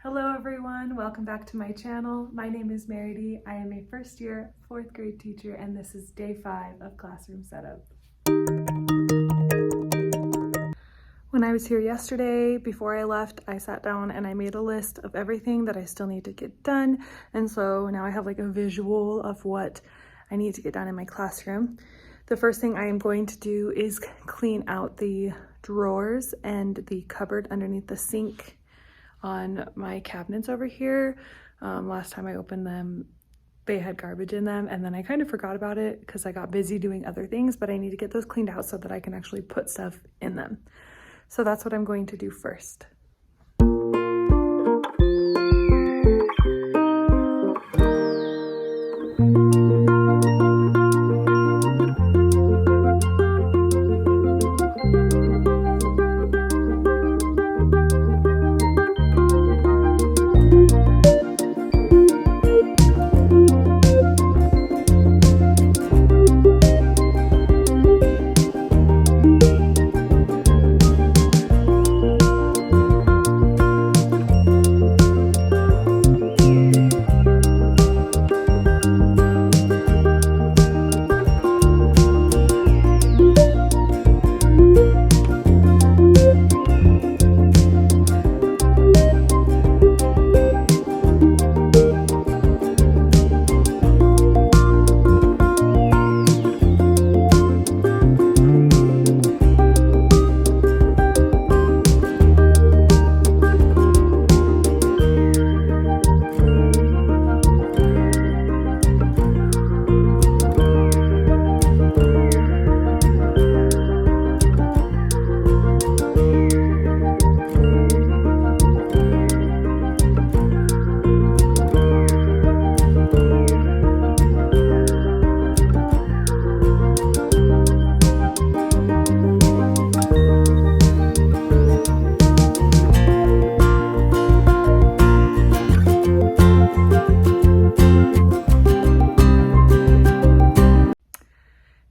Hello everyone, welcome back to my channel. My name is Meredy. I am a first year 4th grade teacher and this is day 5 of classroom setup. When I was here yesterday, before I left, I sat down and I made a list of everything that I still need to get done. And so now I have like a visual of what I need to get done in my classroom. The first thing I am going to do is clean out the drawers and the cupboard underneath the sink on my cabinets over here. Last time I opened them, they had garbage in them, and then I kind of forgot about it because I got busy doing other things, but I need to get those cleaned out so that I can actually put stuff in them. So that's what I'm going to do first.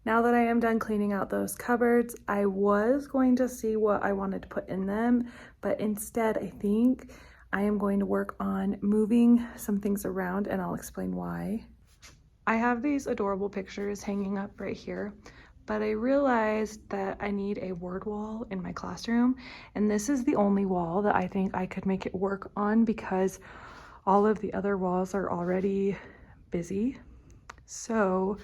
Now that I am done cleaning out those cupboards, I was going to see what I wanted to put in them, but instead I think I am going to work on moving some things around, and I'll explain why. I have these adorable pictures hanging up right here, but I realized that I need a word wall in my classroom, and this is the only wall that I think I could make it work on because all of the other walls are already busy. So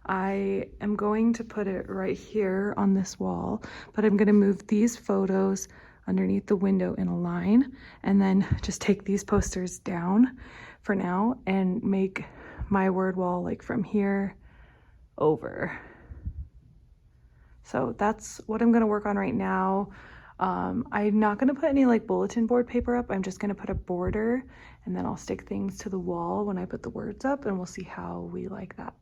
I am going to put it right here on this wall, but I'm going to move these photos underneath the window in a line and then just take these posters down for now and make my word wall like from here over. So that's what I'm going to work on right now. I'm not going to put any like bulletin board paper up. I'm just going to put a border and then I'll stick things to the wall when I put the words up, and we'll see how we like that.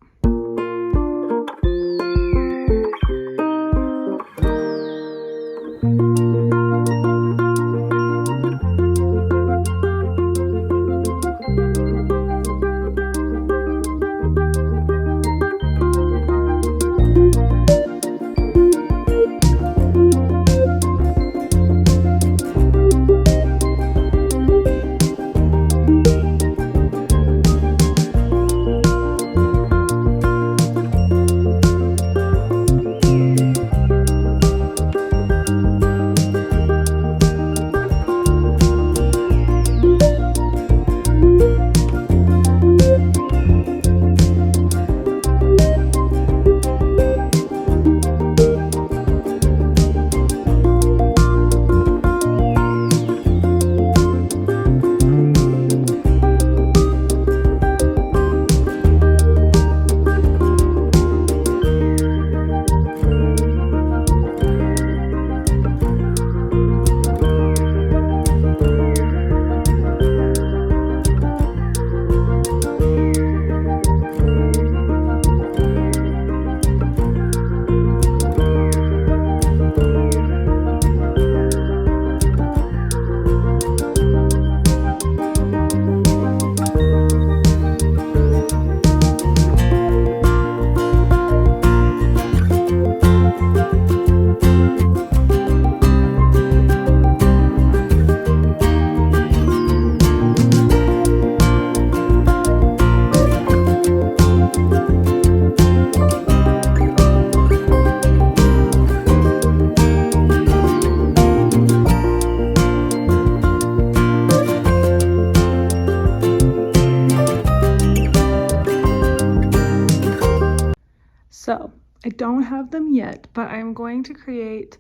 don't have them yet, but I'm going to create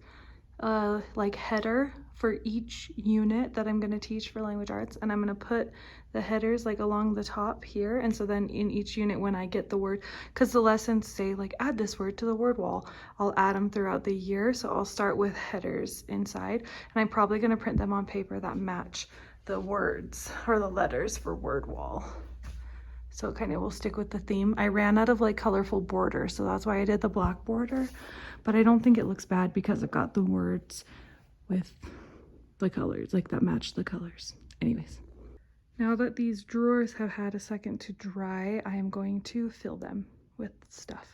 a like header for each unit that I'm going to teach for language arts, and I'm going to put the headers like along the top here, and so then in each unit when I get the word, because the lessons say like add this word to the word wall, I'll add them throughout the year. So I'll start with headers inside, and I'm probably going to print them on paper that match the words or the letters for word wall, so it kind of will stick with the theme. I ran out of like colorful border, so that's why I did the black border, but I don't think it looks bad because I've got the words with the colors like that match the colors. Anyways, now that these drawers have had a second to dry, I am going to fill them with stuff.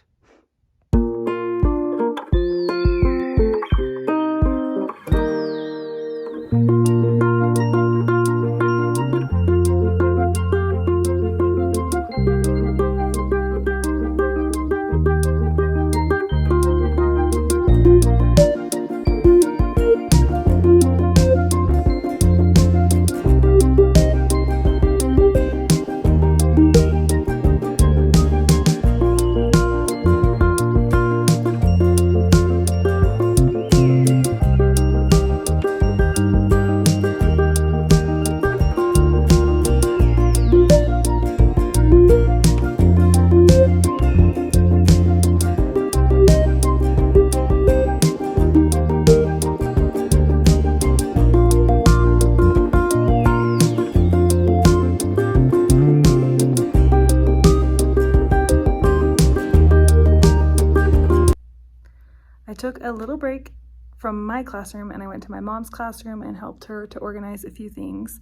I took a little break from my classroom and I went to my mom's classroom and helped her to organize a few things.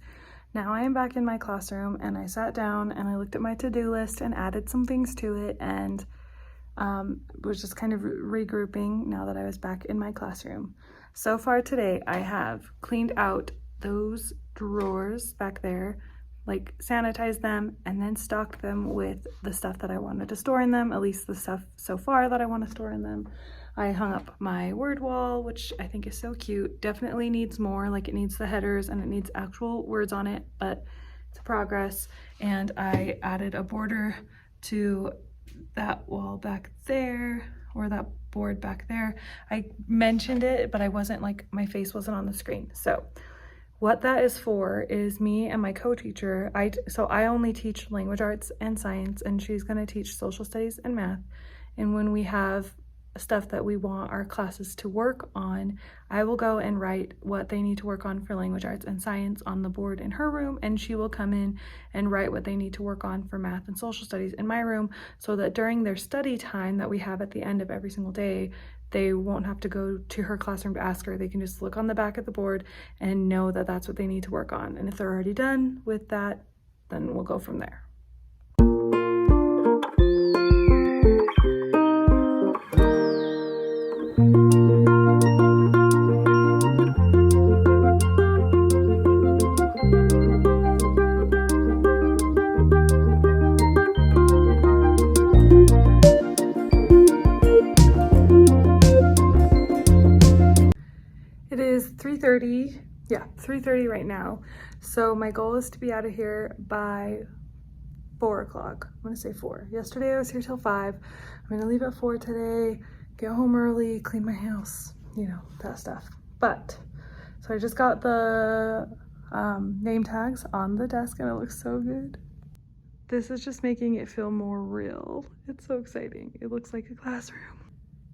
Now I am back in my classroom and I sat down and I looked at my to-do list and added some things to it, and was just kind of regrouping now that I was back in my classroom. So far today I have cleaned out those drawers back there, like sanitized them, and then stocked them with the stuff that I wanted to store in them, at least the stuff so far that I want to store in them. I hung up my word wall, which I think is so cute. Definitely needs more, like it needs the headers and it needs actual words on it, but it's a progress. And I added a border to that wall back there, or that board back there. I mentioned it, but I wasn't like, my face wasn't on the screen. So what that is for is me and my co-teacher. So I only teach language arts and science, and she's going to teach social studies and math. And when we have stuff that we want our classes to work on, I will go and write what they need to work on for language arts and science on the board in her room, and she will come in and write what they need to work on for math and social studies in my room, so that during their study time that we have at the end of every single day, they won't have to go to her classroom to ask her. They can just look on the back of the board and know that that's what they need to work on. And if they're already done with that, then we'll go from there. It is 3:30, yeah, 3:30 right now. So my goal is to be out of here by 4 o'clock. I'm gonna say 4. Yesterday I was here till 5. I'm gonna leave at 4 today, get home early, clean my house, you know, that stuff. But, so I just got the name tags on the desk and it looks so good. This is just making it feel more real. It's so exciting. It looks like a classroom.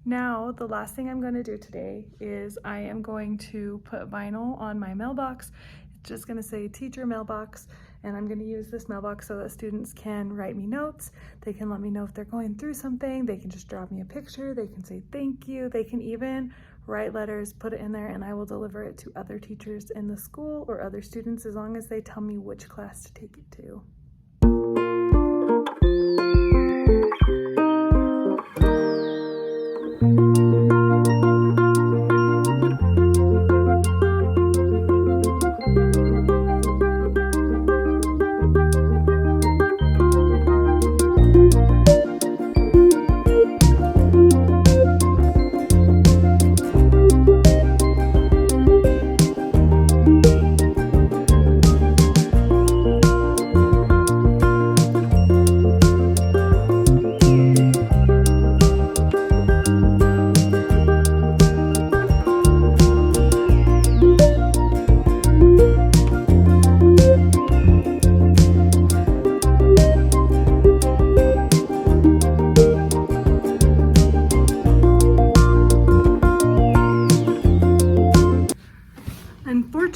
Now, the last thing I'm going to do today is I am going to put vinyl on my mailbox. It's just going to say teacher mailbox, and I'm going to use this mailbox so that students can write me notes. They can let me know if they're going through something. They can just drop me a picture. They can say thank you. They can even write letters, put it in there, and I will deliver it to other teachers in the school or other students, as long as they tell me which class to take it to.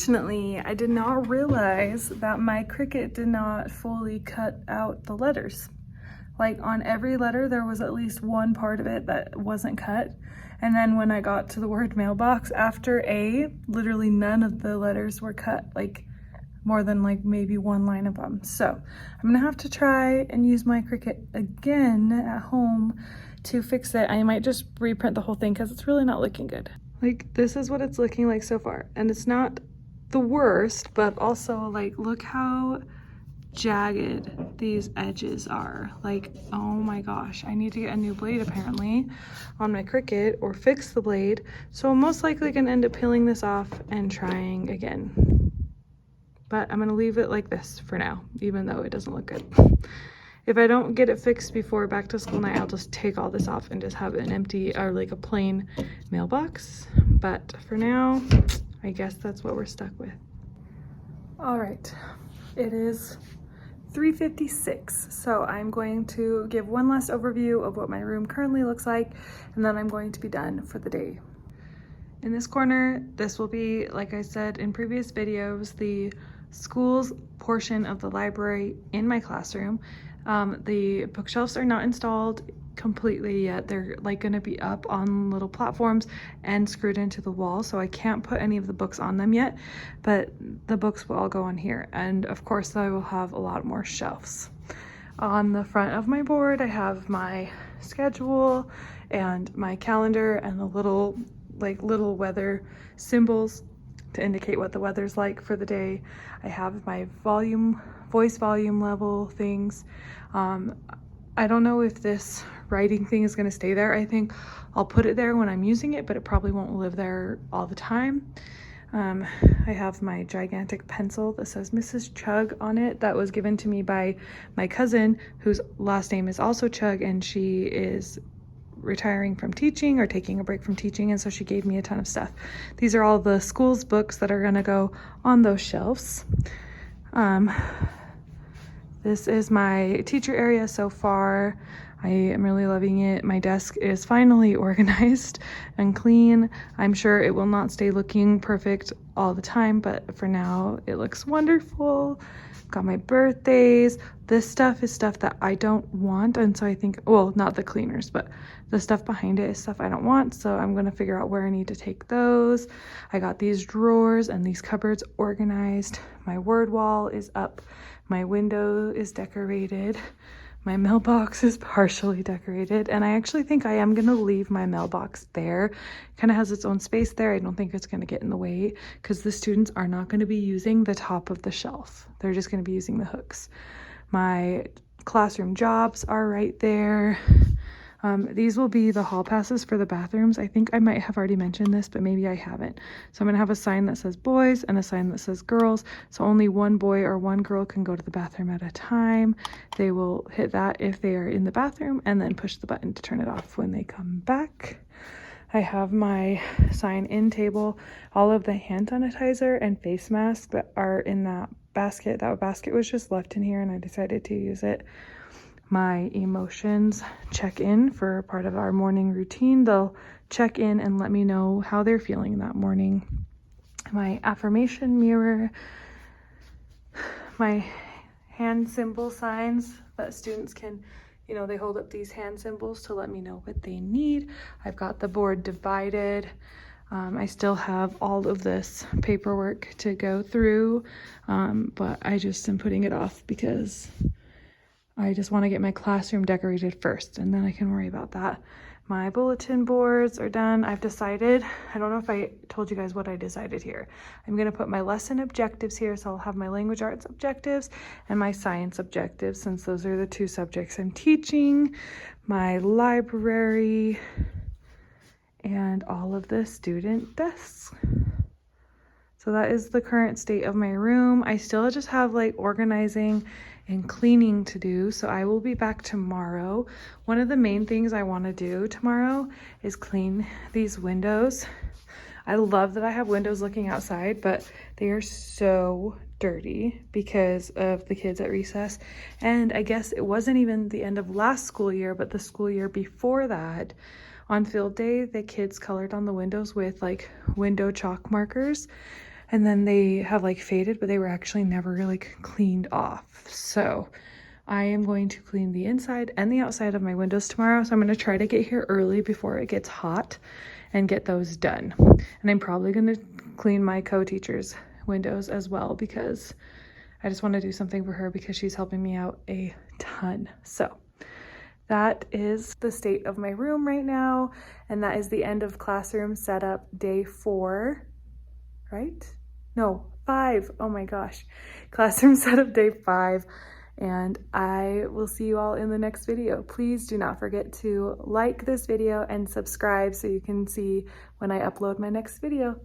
Unfortunately, I did not realize that my Cricut did not fully cut out the letters. Like on every letter, there was at least one part of it that wasn't cut. And then when I got to the word mailbox after A, literally none of the letters were cut, like more than like maybe one line of them. So I'm gonna have to try and use my Cricut again at home to fix it. I might just reprint the whole thing because it's really not looking good. Like this is what it's looking like so far. And it's not the worst, but also like look how jagged these edges are. Like, oh my gosh, I need to get a new blade apparently on my Cricut or fix the blade. So I'm most likely gonna end up peeling this off and trying again. But I'm gonna leave it like this for now, even though it doesn't look good. If I don't get it fixed before back to school night, I'll just take all this off and just have an empty or like a plain mailbox. But for now, I guess that's what we're stuck with. All right, it is 3:56, so I'm going to give one last overview of what my room currently looks like, and then I'm going to be done for the day. In this corner, this will be, like I said in previous videos, the school's portion of the library in my classroom. The bookshelves are not installed completely yet. They're like going to be up on little platforms and screwed into the wall, so I can't put any of the books on them yet, but the books will all go on here, and of course I will have a lot more shelves. On the front of my board I have my schedule and my calendar and the little weather symbols to indicate what the weather's like for the day. I have my voice volume level things. I don't know if this writing thing is going to stay there. I think I'll put it there when I'm using it, but it probably won't live there all the time. I have my gigantic pencil that says Mrs. Chug on it that was given to me by my cousin, whose last name is also Chug, and she is retiring from teaching or taking a break from teaching, and so she gave me a ton of stuff. These are all the school's books that are going to go on those shelves. This is my teacher area so far. I am really loving it. My desk is finally organized and clean. I'm sure it will not stay looking perfect all the time, but for now it looks wonderful. Got my birthdays. This stuff is stuff that I don't want, and so I think, well, not the cleaners, but the stuff behind it is stuff I don't want, so I'm gonna figure out where I need to take those. I got these drawers and these cupboards organized. My word wall is up. My window is decorated. My mailbox is partially decorated, and I actually think I am gonna leave my mailbox there. Kind of has its own space there. I don't think it's gonna get in the way because the students are not gonna be using the top of the shelf. They're just gonna be using the hooks. My classroom jobs are right there. These will be the hall passes for the bathrooms. I think I might have already mentioned this, but maybe I haven't. So I'm gonna have a sign that says boys and a sign that says girls. So only one boy or one girl can go to the bathroom at a time. They will hit that if they are in the bathroom and then push the button to turn it off when they come back. I have my sign in table, all of the hand sanitizer and face masks that are in that basket. That basket was just left in here and I decided to use it. My emotions check in for part of our morning routine. They'll check in and let me know how they're feeling that morning. My affirmation mirror, my hand symbol signs that students can, you know, they hold up these hand symbols to let me know what they need. I've got the board divided. I still have all of this paperwork to go through, but I just am putting it off because I just want to get my classroom decorated first, and then I can worry about that. My bulletin boards are done. I've decided, I don't know if I told you guys what I decided here. I'm going to put my lesson objectives here, so I'll have my language arts objectives and my science objectives, since those are the two subjects I'm teaching, my library, and all of the student desks. So that is the current state of my room. I still just have like organizing and cleaning to do, so I will be back tomorrow. One of the main things I want to do tomorrow is clean these windows. I love that I have windows looking outside, but they are so dirty because of the kids at recess. And I guess it wasn't even the end of last school year, but the school year before that, on field day, the kids colored on the windows with like window chalk markers. and then they have like faded, but they were actually never like cleaned off. So I am going to clean the inside and the outside of my windows tomorrow. So I'm going to try to get here early before it gets hot and get those done. And I'm probably going to clean my co-teacher's windows as well, because I just want to do something for her because she's helping me out a ton. So that is the state of my room right now. And that is the end of classroom setup day 4, right? No, 5. Oh my gosh. Classroom setup day 5. And I will see you all in the next video. Please do not forget to like this video and subscribe so you can see when I upload my next video.